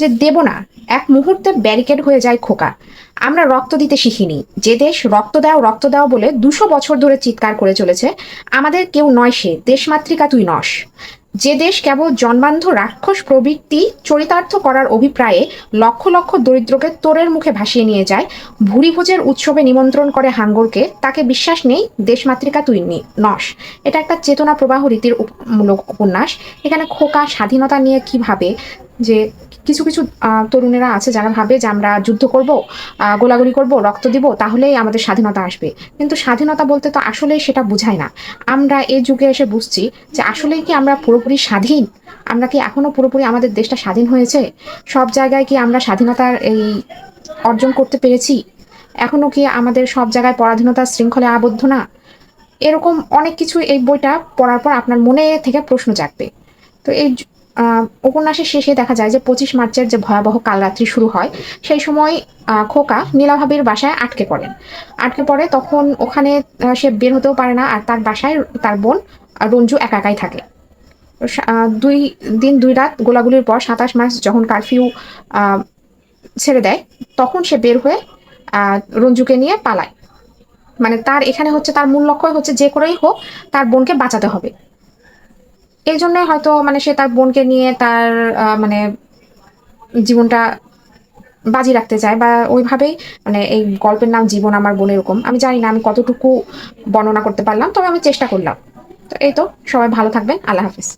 যে দেব না, এক মুহূর্তে ব্যারিকেড হয়ে যায় খোকা। আমরা রক্ত দিতে শিখিনি। যে দেশ রক্ত দাও রক্ত দাও বলে 200 বছর ধরে চিৎকার করে চলেছে, আমাদের কেউ নয় সে, দেশমাতৃকা তুই নস। যে দেশ কেবল জন্মান্ধ রাক্ষস প্রবৃত্তি চরিতার্থ করার অভিপ্রায়ে লক্ষ লক্ষ দরিদ্রকে তোরের মুখে ভাসিয়ে নিয়ে যায়, ভুরিভোজের উৎসবে নিমন্ত্রণ করে হাঙ্গরকে, তাকে বিশ্বাস নেই দেশমাতৃকা তুই নস। এটা একটা চেতনা প্রবাহ রীতির মূলক উপন্যাস। এখানে খোকা স্বাধীনতা নিয়ে কি ভাবে, যে কিছু কিছু তরুণেরা আছে যারা ভাবে যে আমরা যুদ্ধ করব, গোলাগুলি করব, রক্ত দিব, তাহলেই আমাদের স্বাধীনতা আসবে। কিন্তু স্বাধীনতা বলতে তো আসলে সেটা বোঝায় না। আমরা এই যুগে এসে বুঝছি যে আসলেই কি আমরা পুরোপুরি স্বাধীন? আমরা কি এখনো পুরোপুরি আমাদের দেশটা স্বাধীন হয়েছে? সব জায়গায় কি আমরা স্বাধীনতার এই অর্জন করতে পেরেছি? এখনো কি আমাদের সব জায়গায় পরাধীনতার শৃঙ্খলে আবদ্ধ না? এরকম অনেক কিছু এই বইটা পড়ার পর আপনার মনে থেকে প্রশ্ন জাগবে। তো এই উপন্যাসের শেষে দেখা যায় যে 25 মার্চের যে ভয়াবহ কালরাত্রি শুরু হয়, সেই সময় খোকা নীলাভাবির বাসায় আটকে পড়েন। আটকে পড়ে তখন ওখানে সে বের হতেও পারে না, আর তার বাসায় তার বোন রঞ্জু একা একাই থাকে। 2 দিন 2 রাত গোলাগুলির পর 27 মার্চ যখন কারফিউ ছেড়ে দেয়, তখন সে বের হয়ে রঞ্জুকে নিয়ে পালায়। মানে তার এখানে হচ্ছে তার মূল লক্ষ্য হচ্ছে যে করেই হোক তার বোনকে বাঁচাতে হবে। এই জন্য হয়তো মানে সে তার বোনকে নিয়ে তার মানে জীবনটা বাজি রাখতে চায়, বা ওইভাবেই মানে এই গল্পের নাম জীবন আমার বোন এরকম। আমি জানি না আমি কতটুকু বর্ণনা করতে পারলাম, তবে আমি চেষ্টা করলাম। তো এই তো, সবাই ভালো থাকবেন, আল্লাহ হাফিজ।